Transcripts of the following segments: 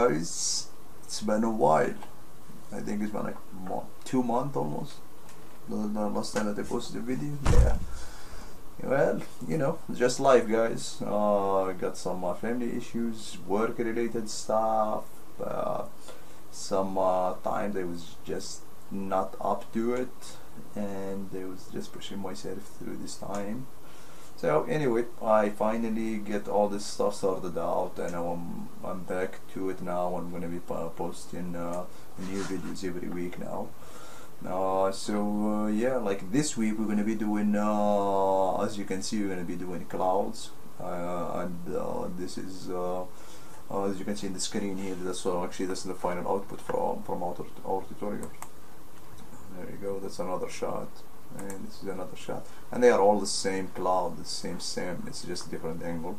guys, it's been a while. I think it's been like 2 months almost. The last time that I posted a video. Yeah. Well, you know, just life, guys. I got some family issues, work-related stuff. Some times I was just not up to it, and I was just pushing myself through this time. So anyway, I finally get all this stuff sorted out, and I'm back to it now. I'm gonna be posting new videos every week now. Yeah, like this week we're gonna be doing, as you can see, we're gonna be doing clouds, and this is as you can see in the screen here. That's actually that's the final output from our tutorial. There you go. That's another shot. And this is another shot, and they are all the same cloud, the same sim. It's just a different angle.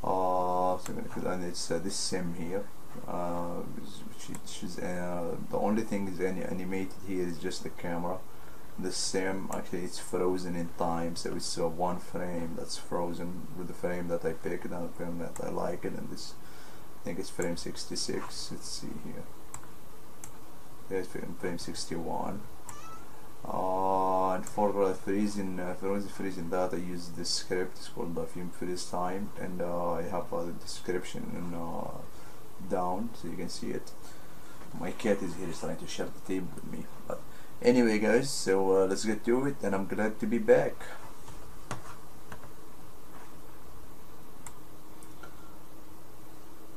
And it's this sim here, which is the only thing is animated here is just the camera. The sim actually it's frozen in time, so it's one frame that's frozen with the frame that I picked and the frame that I like it, and this I think it's frame 66. Let's see here. There's frame 61. And for freezing that, I use this script. It's called Fumefx Time, and I have a description down so you can see it. My cat is here, is trying to share the table with me. But anyway, guys, so let's get to it, and I'm glad to be back.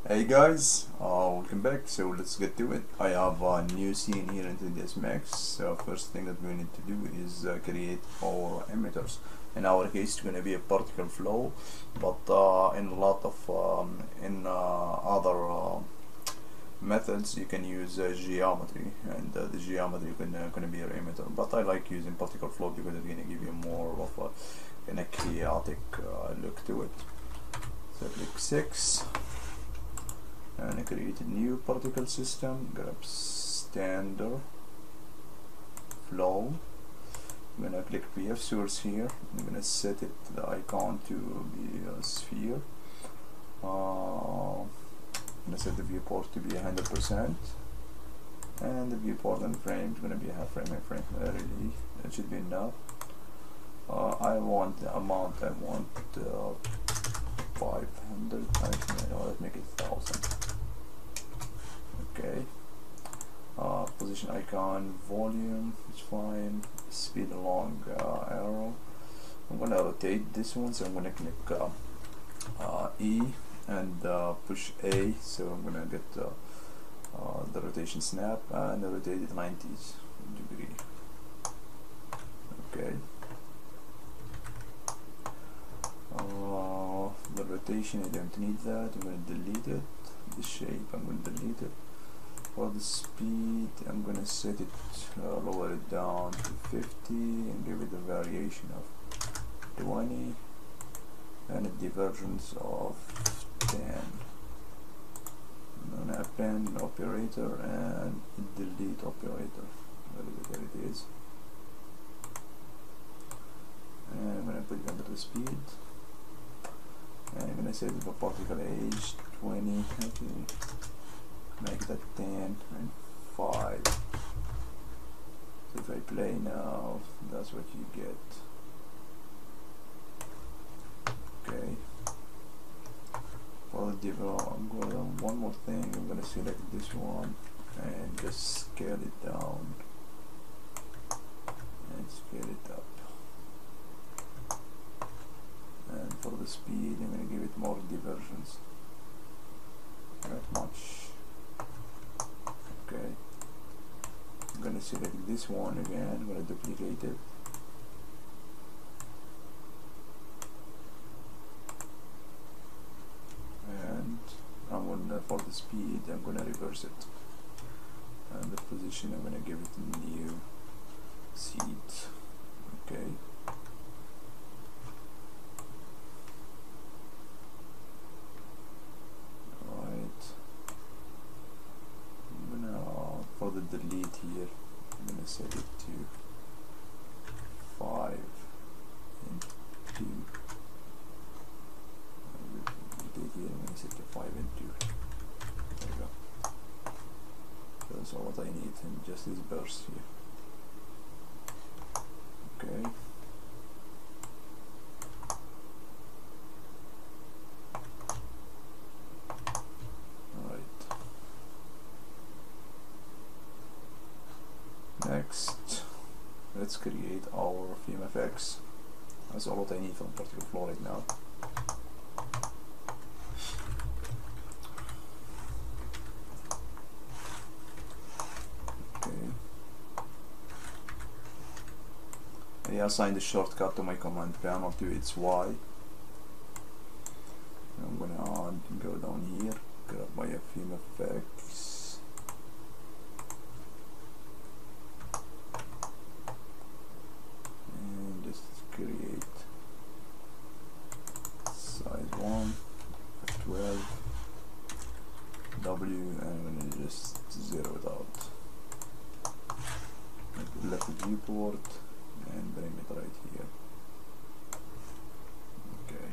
Hey guys, welcome back. So let's get to it. I have a new scene here in 3ds Max. So first thing that we need to do is create our emitters. In our case, it's going to be a particle flow, but in a lot of other methods, you can use geometry, and the geometry going to be your emitter. But I like using particle flow because it's going to give you more of a chaotic look to it. So click 6. And I create a new particle system. Grab standard flow. I'm gonna click PF source here. I'm gonna set it the icon to be a sphere. I'm gonna set the viewport to be 100%, and the viewport and frame is gonna be a half frame and frame. Really, that should be enough. I want the amount. I want 500. Actually, let's make it 1000. Okay. Position icon, volume, it's fine. Speed along arrow. I'm gonna rotate this one, so I'm gonna click E and push A. So I'm gonna get the rotation snap and rotate it 90 degrees. Okay. The rotation, I don't need that. I'm going to delete it. The shape, I'm going to delete it. For the speed, I'm going to set it, lower it down to 50 and give it a variation of 20 and a divergence of 10. I'm going to append operator and delete operator. There it is. And I'm going to put it under the speed. And I'm going to set the particle age 20, okay. Make that 10 and 5. So if I play now, that's what you get. Okay. For the develop, I'm going to one more thing. I'm going to select this one and just scale it down and scale it up. And for the speed, I'm going to give it more divergence. Not much. Okay. I'm going to select this one again. I'm going to duplicate it. And I'm going to, for the speed, I'm going to reverse it. And the position, I'm going to give it a new seed. Okay. For the delete here, I'm going to set it to 5 and 2. Delete here, I'm going to set to 5 and 2. There we go. That's all what I need, and just this burst here. Okay. Alright. Next, let's create our Fumefx. That's all what I need for a particular floor right now. I assigned a shortcut to my command panel to its Y. I'm gonna go down here, grab my Fumefx, and just create size 1, F12, W, and I'm gonna just zero it out. Left viewport and bring it right here. Okay.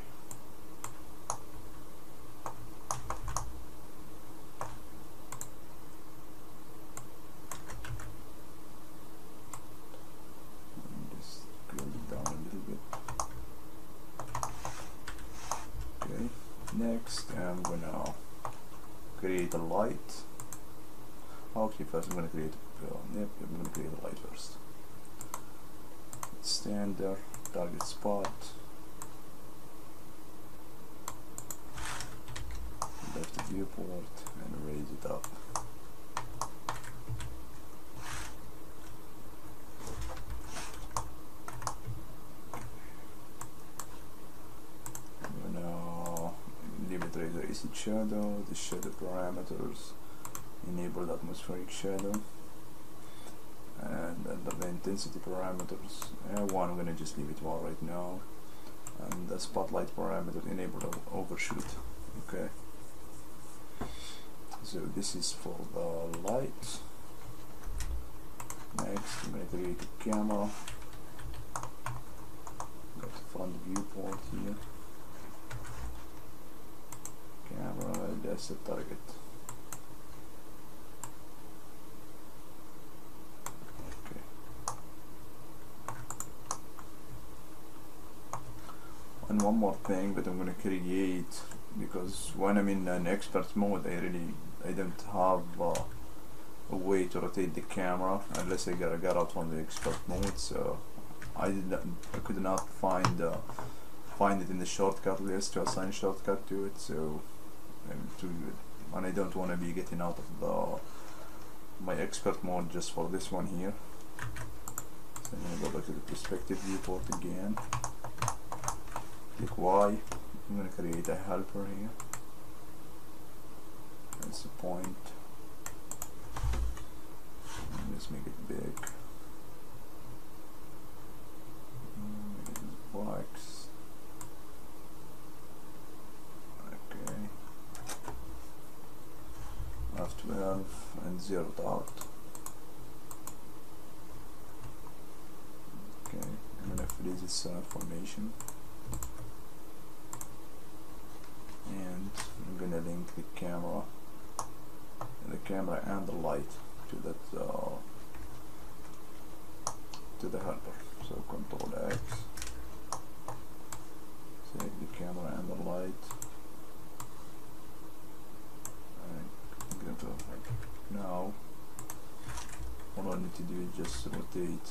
And just scroll it down a little bit. Okay. Next, I'm gonna create a light. Okay, first I'm gonna create. I'm gonna create a light first. Standard target spot, left viewport, and raise it up. I'm gonna leave it raise its shadow, the shadow parameters, enable atmospheric shadow, and under the intensity parameters, one I'm gonna just leave it 1 right now, and the spotlight parameter enable overshoot. Okay, so this is for the light. Next, I'm gonna create a camera. Got the front viewport here. Camera, that's the target. And one more thing that I'm gonna create, because when I'm in an expert mode, I don't have a way to rotate the camera unless I get out from the expert mode. So I could not find it in the shortcut list to assign a shortcut to it. So and I don't want to be getting out of my expert mode just for this one here. So I'm gonna go back to the perspective viewport again. Click Y. I'm going to create a helper here. That's the point. And let's make it big. Make it box. Okay. F12 and zeroed out. Okay. I'm going to freeze this formation. And I'm gonna link the camera and the light to that to the helper. So Control X, select the camera and the light, and I'm going to now all I need to do is just rotate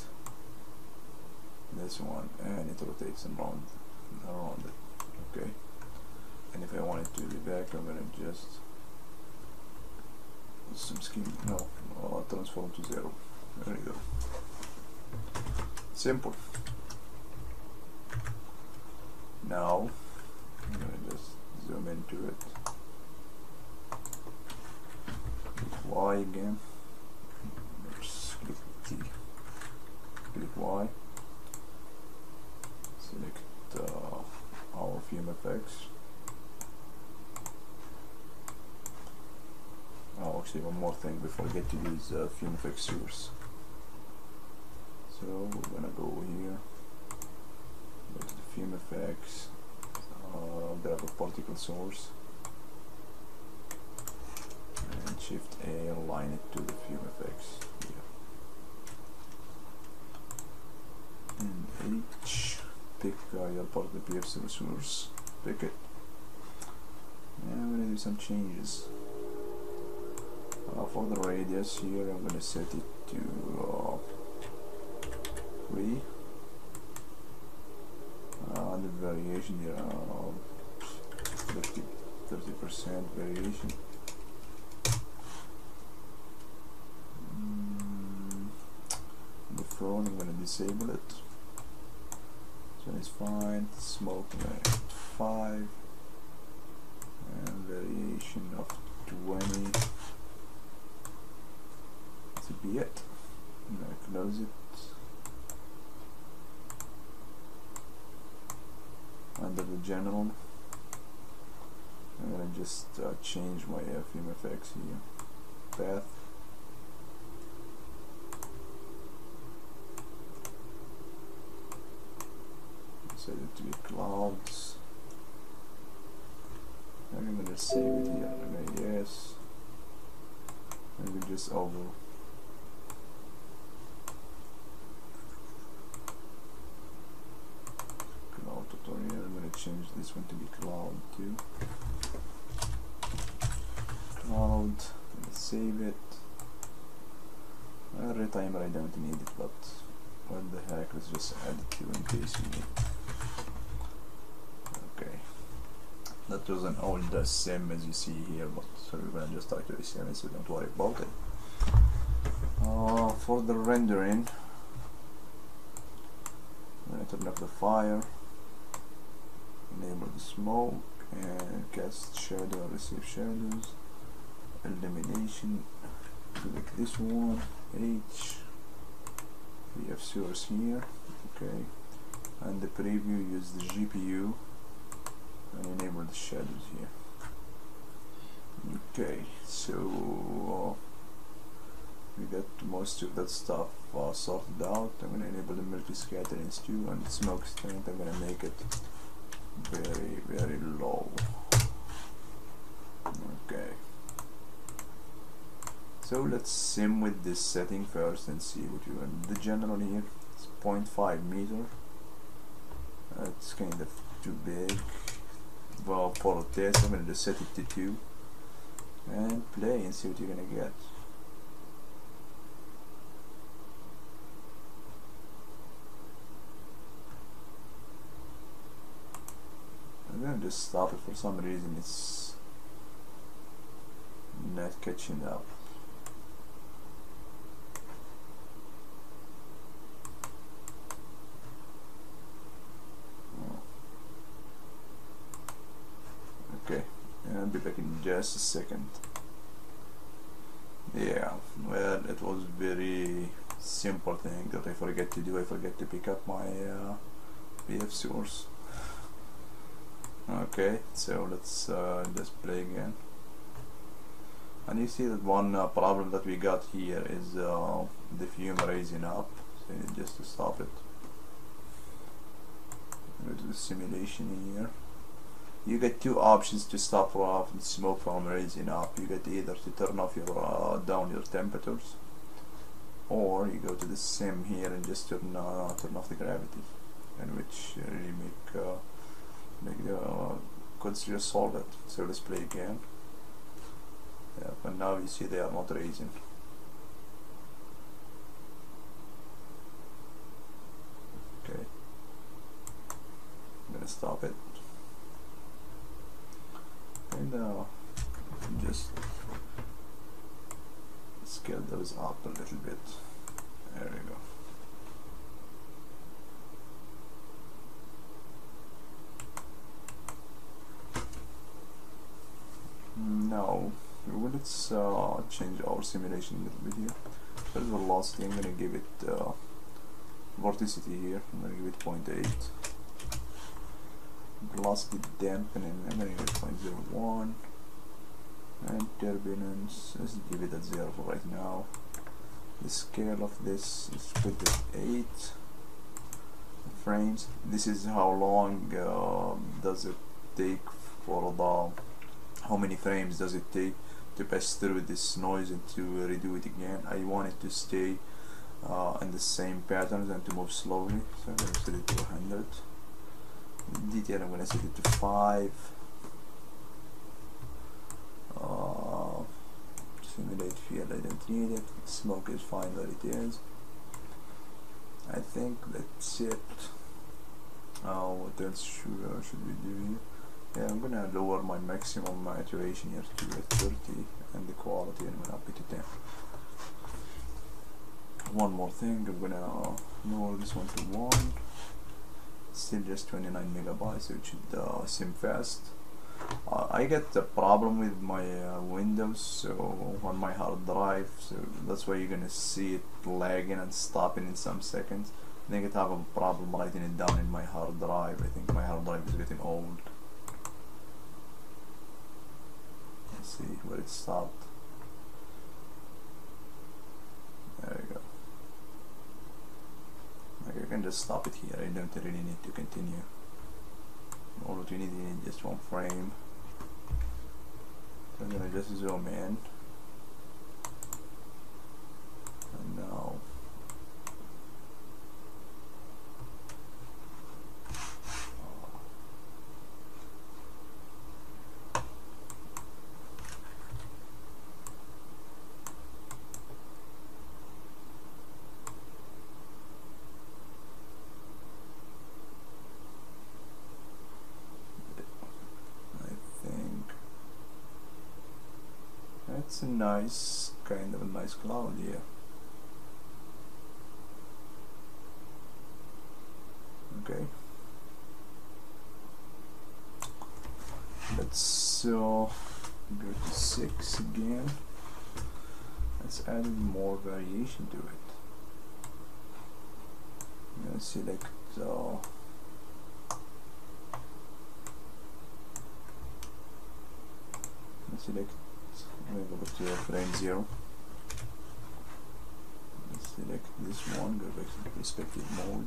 this one, and it rotates around it. Okay. And if I want it to be back, I'm gonna just some scheme. No, transform to 0. There you go. Simple. Now I'm gonna just zoom into it. Click Y again. Oops, click T. Click Y. Select our Fumefx. Oh, actually, one more thing before I get to use Fumefx source. So we're gonna go here, go to the Fumefx, grab a particle source, and Shift A, align it to the Fumefx here. And H, pick your part of the PFC resource, pick it. And I'm gonna do some changes. For the radius here, I'm gonna set it to 3. And the variation here, 30% variation. The phone, I'm gonna disable it. So it's fine. Smoke, I'm gonna add 5. And variation of 20. To be it. I'm gonna close it. Under the general, I'm gonna just change my Fumefx here. Path. Set it to be clouds. And I'm gonna save it here. I'm gonna yes. And we just over. Cloud tutorial. I'm gonna change this one to be cloud too. Cloud. Let's save it. Retimer I don't need it, but what the heck? Let's just add it to in case we need it. Okay. That was an old sim as you see here, but so we're gonna just try to sim it, so don't worry about it. For the rendering, I'm gonna turn off the fire, enable the smoke, and cast shadow, receive shadows, illumination, select this one, H, we have source here, okay, and the preview, use the GPU, and enable the shadows here. Okay, so we got most of that stuff sorted out. I'm going to enable the multi scatterings too, and the smoke strength I'm going to make it very low. Okay, so let's sim with this setting first and see what you want. The general here is 0.5 meter. It's kind of too big. Well, for a test I'm going to just set it to 2 and play and see what you're going to get. I'm going to just stop it. For some reason it's not catching up. Okay, I'll be back in just a second. Yeah, well, it was very simple thing that I forget to do. I forget to pick up my PF source. Okay, so let's just play again. And you see that one problem that we got here is the fume raising up. So you need just to stop it. Go to the simulation here. You get 2 options to stop the smoke from raising up. You get either to turn off your down your temperatures, or you go to the sim here and just turn off the gravity, and which really make the could just solve it. So let's play again. Yeah, but now you see they are not raising. Okay, I'm gonna stop it. And just scale those up a little bit. There we go. Now let's change our simulation a little bit here. For the velocity, I'm gonna give it vorticity here. I'm gonna give it 0.8. Velocity dampening, I'm going to give it 0.01, and turbulence, let's give it at 0 for right now. The scale of this is put at 8 frames. This is how long does it take for the, how many frames does it take to pass through this noise and to redo it again. I want it to stay in the same patterns and to move slowly. So I'm going to set it to 100. Detail, I'm going to set it to 5. Simulate field, I don't need it. Smoke is fine where it is. I think that's it. What else should we do here? Yeah, I'm gonna lower my maximum iteration here to 30 and the quality I'm gonna up it to 10. One more thing, I'm gonna lower this one to 1. Still just 29 megabytes, so it should sim fast. I get the problem with my Windows, so on my hard drive, so that's why you're gonna see it lagging and stopping in some seconds. I think I have a problem writing it down in my hard drive. I think my hard drive is getting old. Let's see where it stopped. There we go. Like I can just stop it here. I don't really need to continue. All what you need is just one frame. So I'm gonna just zoom in. And now it's a nice, kind of a nice cloud here. Okay. Let's go to 6 again. Let's add more variation to it. I'm gonna select I'm going to go back to frame 0. Select this one, go back to the perspective mode.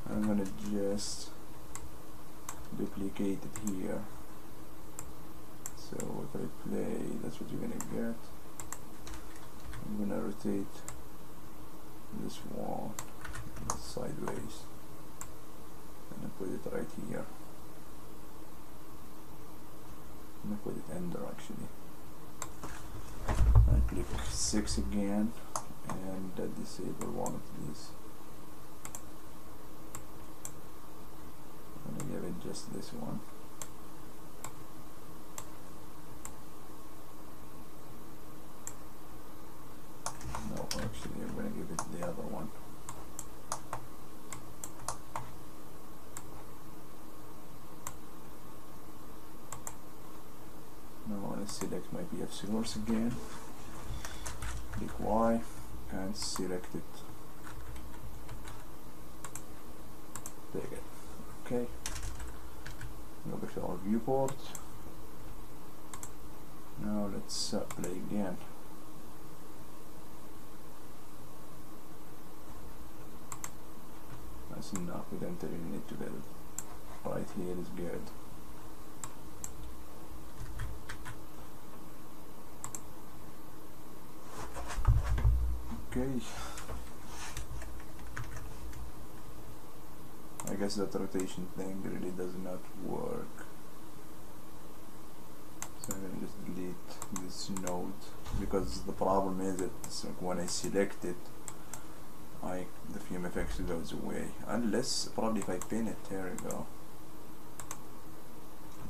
I'm going to just duplicate it here, so if I play, that's what you're gonna get. I'm gonna rotate this one sideways and I put it right here. I'm gonna put it under actually. I click 6 again and disable one of these. I'm gonna give it just this one. No, actually I'm gonna give it the other one. Now I want to select my PF source again. Click Y and select it. Take it. Okay. Go back to our viewport. Now let's play again. That's enough. We don't really need to build. Right here is good. Okay. I guess that rotation thing really does not work. So I'm going to just delete this node because the problem is that when I select it, the Fumefx goes away. Unless, probably if I pin it, there we go.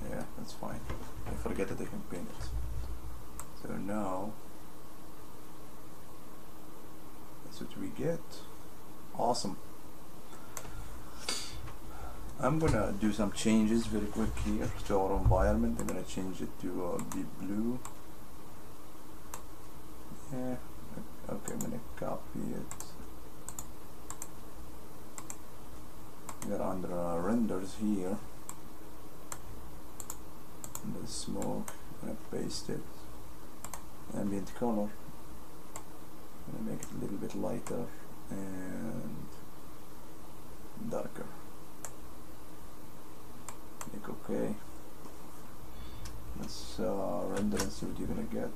Yeah, that's fine. I forget that I can pin it. So now, that's what we get. Awesome. I'm gonna do some changes very quick here to our environment. I'm gonna change it to deep blue. Yeah, okay, I'm gonna copy it. we are under renders here, and the smoke, and I paste it, ambient color, and make it a little bit lighter and darker. Click OK. Let's render and see what you're gonna get.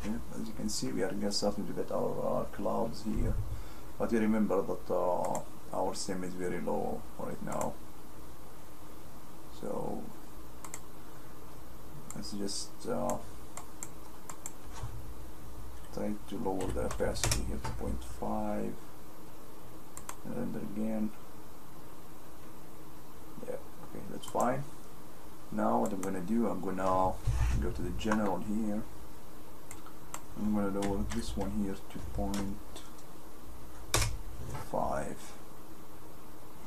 Yeah, as you can see, we are just starting to get our clouds here, but you remember that our sim is very low right now, so let's just try to lower the opacity here to 0.5 and render again. Yeah, okay, that's fine. Now what I'm gonna do, I'm gonna go to the general here. I'm gonna lower this one here to 0.5.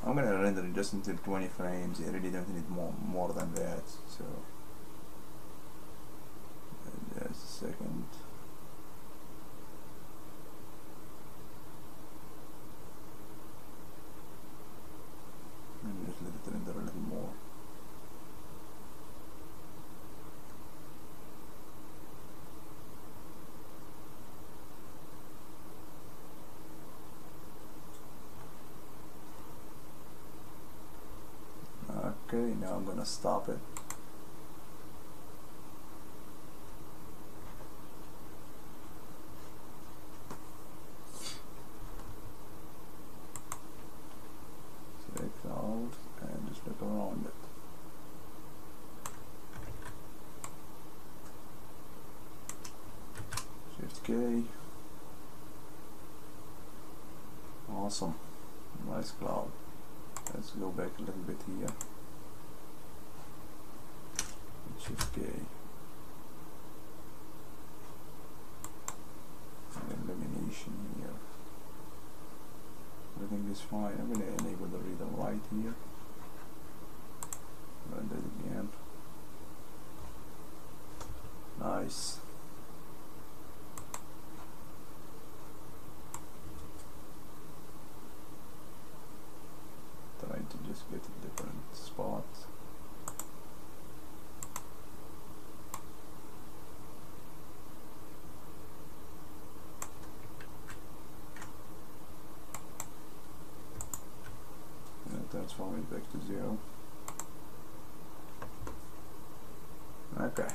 I'm gonna render it just until 20 frames. I really don't need more than that. So just a second. And just let it render a little more. Okay, now I'm gonna stop it. Select cloud and just look around it. Shift K. Awesome. Nice cloud. Let's go back a little bit here. Shift K. Illumination here. Everything is fine. I'm going to enable the read and write here. Render it again. Nice. Trying to just get a different spot. Transform it back to 0. Okay,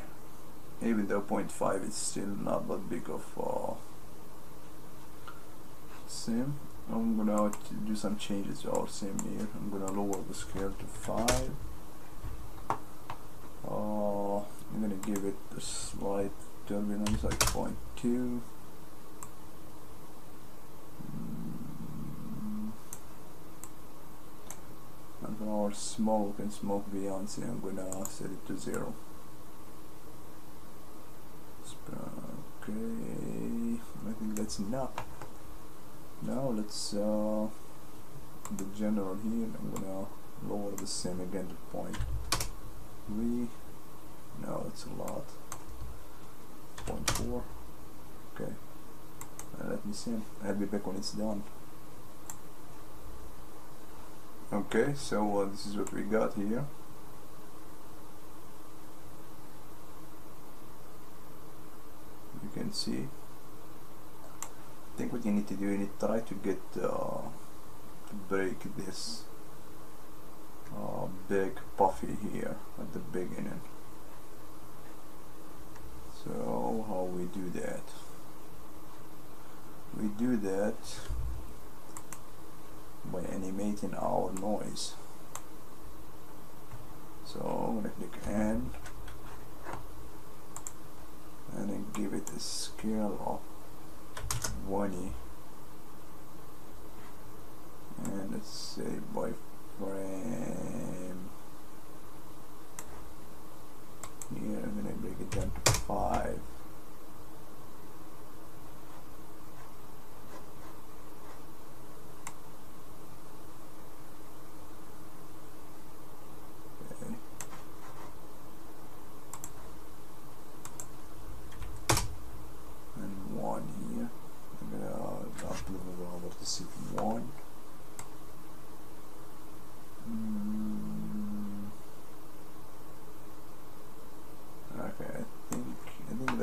even though 0.5 is still not that big of sim, I'm gonna do some changes to our sim here. I'm gonna lower the scale to 5. I'm gonna give it a slight turbulence like 0.2. And for our smoke and smoke Beyonce, I'm gonna set it to 0. Okay, I think that's enough. Now let's the general here. I'm gonna lower the sim again to 0.3. No, it's a lot. 0.4. Okay. Let me sim. I'll be back when it's done. Okay, so this is what we got here. You can see. I think what you need to do, you need to try to get to break this big puffy here at the beginning. So how we do that? We do that by animating our noise. So I'm gonna click N and then give it a scale of 20, and let's say by frame here. I'm gonna break it down to 5.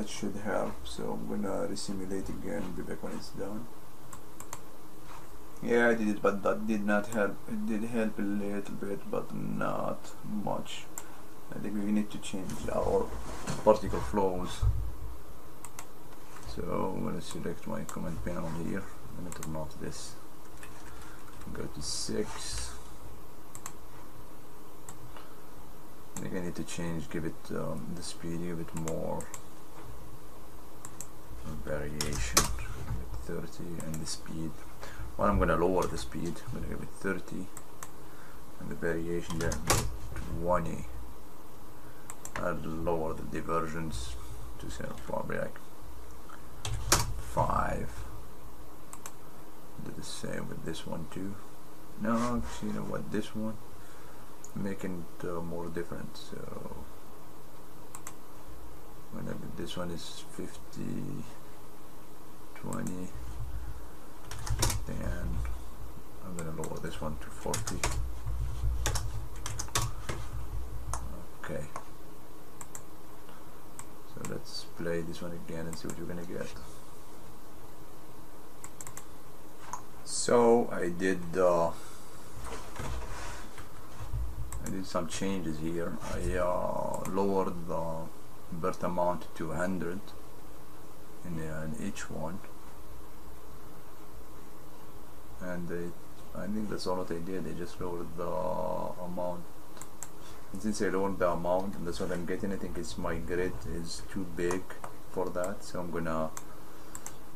that should help. So I'm gonna resimulate again and be back when it's done. Yeah, I did it, but that did not help. It did help a little bit, but not much. I think we need to change our particle flows. So I'm going to select my command panel here. I'm going to turn off this. Go to 6. I think I need to change, give it the speed, give it more variation. Give it 30 and the speed. Well, I'm going to lower the speed. I'm going to give it 30 and the variation there 20. I'll lower the divergence to say probably like 5. Do the same with this one too. No, actually, you know what? This one making it more different. So whenever this one is 50, 20. Then I'm gonna lower this one to 40. Okay. So let's play this one again and see what you're gonna get. So I did some changes here. I lowered the birth amount to 100 in each one. And I think that's all what I did. I just lowered the amount, and since I lowered the amount and that's what I'm getting, I think it's my grid is too big for that, so I'm gonna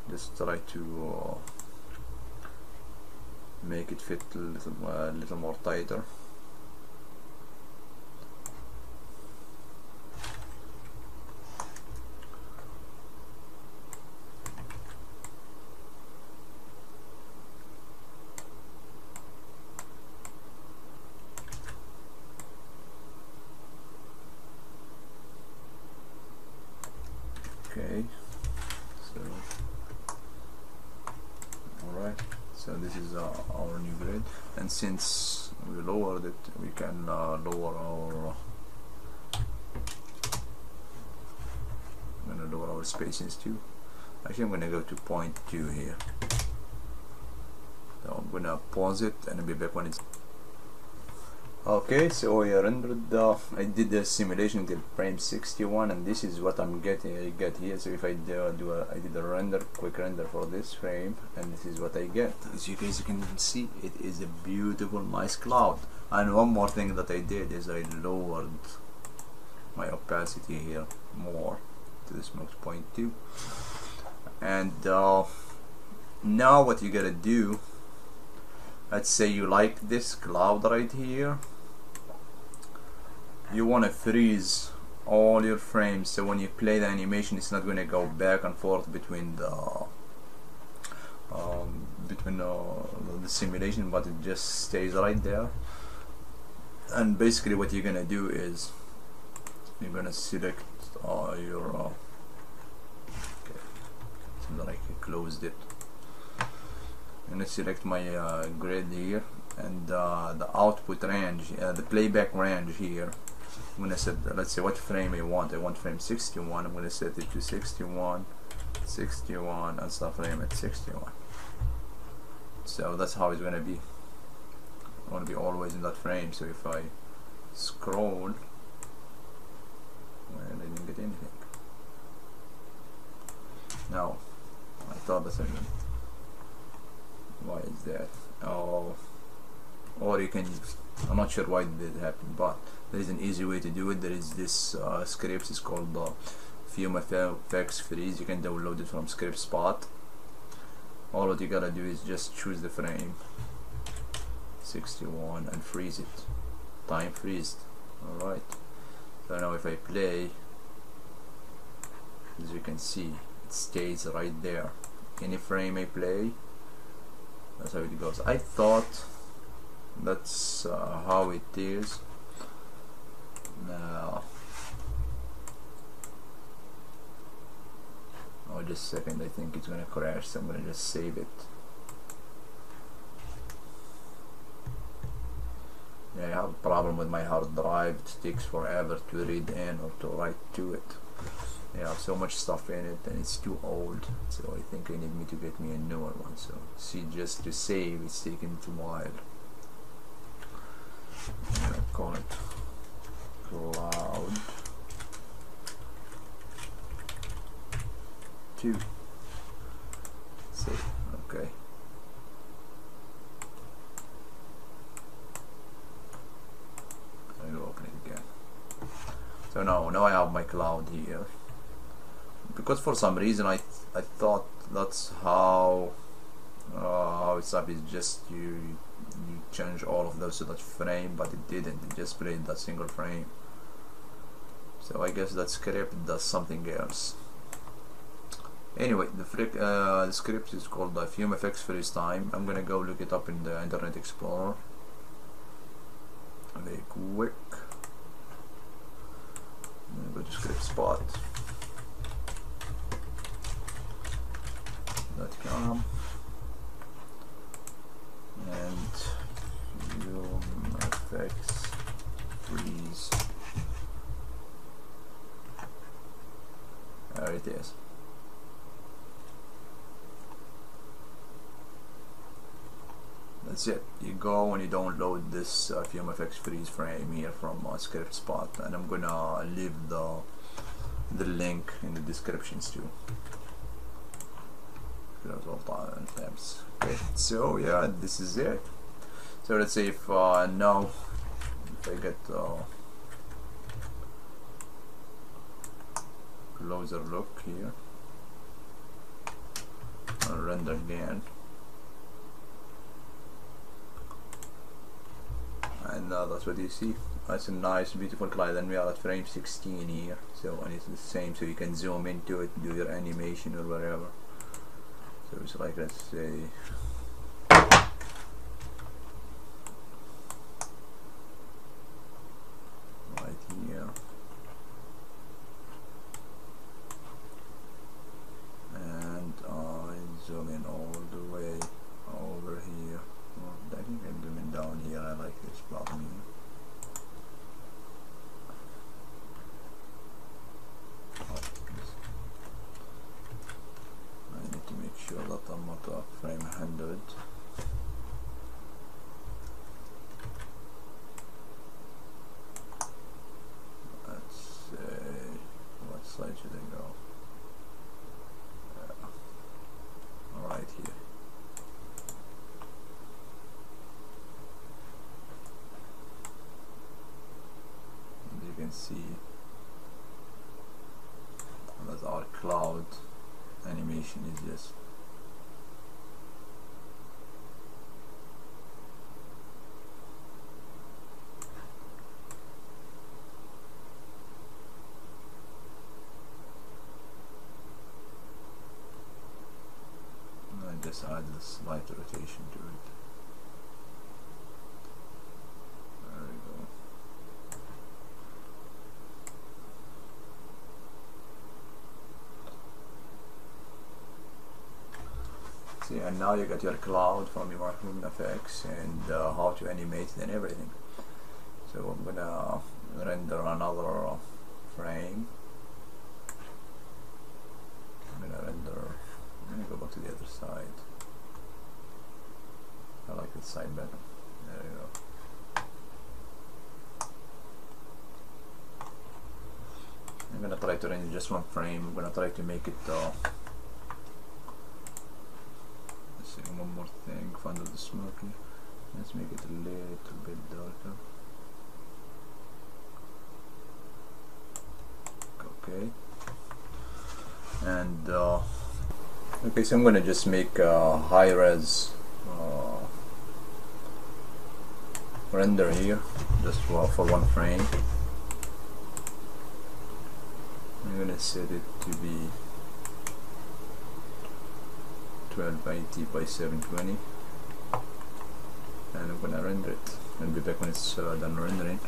just try to make it fit a little more tighter. Okay, so alright, so this is our new grid, and since we lowered it, we can lower our I'm gonna lower our spacings too. Actually, I'm gonna go to 0.2 here. So I'm gonna pause it and I'll be back when it's okay. So I rendered I did the simulation till frame 61, and this is what I'm getting. I get here. So if I I did a render, quick render for this frame, and this is what I get. As you guys can see, it is a beautiful, nice cloud. And one more thing that I did is I lowered my opacity here more to this max 0.2. And now what you gotta do, let's say you like this cloud right here, you want to freeze all your frames, so when you play the animation it's not going to go back and forth between the simulation, but it just stays right there. And basically what you're gonna do is you're gonna select your okay, seems like I closed it. I'm gonna select my grid here, and the output range, the playback range here, I'm gonna set, let's say what frame I want. I want frame 61. I'm gonna set it to 61, 61, and start frame at 61. So that's how it's gonna be. I want to be always in that frame. So if I scroll, well, I didn't get anything. Now I thought that's again. Why is that? Oh, or you can, I'm not sure why did it happen, but there is an easy way to do it. There is this script, it's called Fumefx Freeze. You can download it from Script Spot. All what you gotta do is just choose the frame 61 and freeze it. Time freezed. Alright, so now if I play, as you can see, it stays right there. Any frame I play, that's how it goes. I thought that's how it is. Now, oh, just a second, I think it's gonna crash, so I'm gonna just save it. I have a problem with my hard drive. It takes forever to read in or to write to it. I have so much stuff in it and it's too old, so I think I need me to get me a newer one. So see, just to save, it's taking a while. I'm gonna call it Cloud 2. Save. Okay. I'm gonna open it again. So now I have my cloud here, because for some reason I thought that's how it's up. Is just you change all of those to that frame, but it didn't. It just played that single frame. So I guess that script does something else. Anyway, the script is called Fumefx Freeze Time. I'm gonna go look it up in the Internet Explorer very quick. I'm gonna go to script spot. .com and Fumefx Freeze. There it is. That's it. You go and you download this Fumefx Freeze frame here from script spot, and I'm gonna leave the link in the descriptions too. Okay, so yeah, this is it. So let's see if now if I get closer look here, I'll render again, and that's what you see. That's a nice beautiful cloud, and we are at frame 16 here, so and it's the same, so you can zoom into it, do your animation or whatever. So it's like, let's say right here, and I zoom in all the way over here. Well, I think I'm zooming down here. I like this bottom here. Sure that I'm not frame 100. Let's say, what side should I go? Right here. As you can see, that's our cloud animation is just just add a slight rotation to it. There we go. See, and now you got your cloud from your Fumefx and how to animate it and everything. So I'm gonna render another frame. I'm gonna go back to the other side. I like this side better. There you go. I'm gonna try to render just one frame. I'm gonna try to make it let's see, one more thing, find out the smoky. Let's make it a little bit darker. Okay. And okay, so I'm gonna just make a high-res render here, just for one frame. I'm gonna set it to be 1280 by 720, and I'm gonna render it. I'll be back when it's done rendering.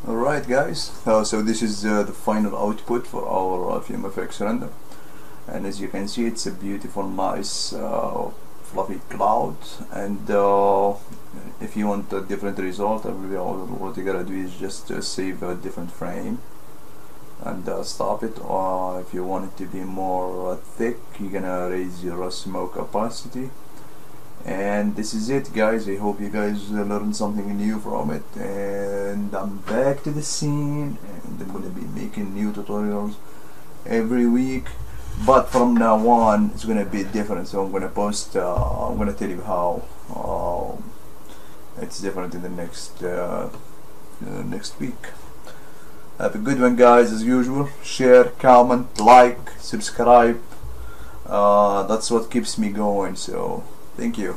Alright guys, so this is the final output for our Fumefx render, and as you can see, it's a beautiful, nice fluffy cloud. And if you want a different result, what you gotta do is just save a different frame and stop it. Or if you want it to be more thick, you're gonna raise your smoke opacity. And this is it, guys. I hope you guys learned something new from it, and I'm back to the scene, and I'm gonna be making new tutorials every week, but from now on it's gonna be different. So I'm gonna post I'm gonna tell you how it's different in the next week. Have a good one, guys. As usual, share, comment, like, subscribe. That's what keeps me going, so thank you.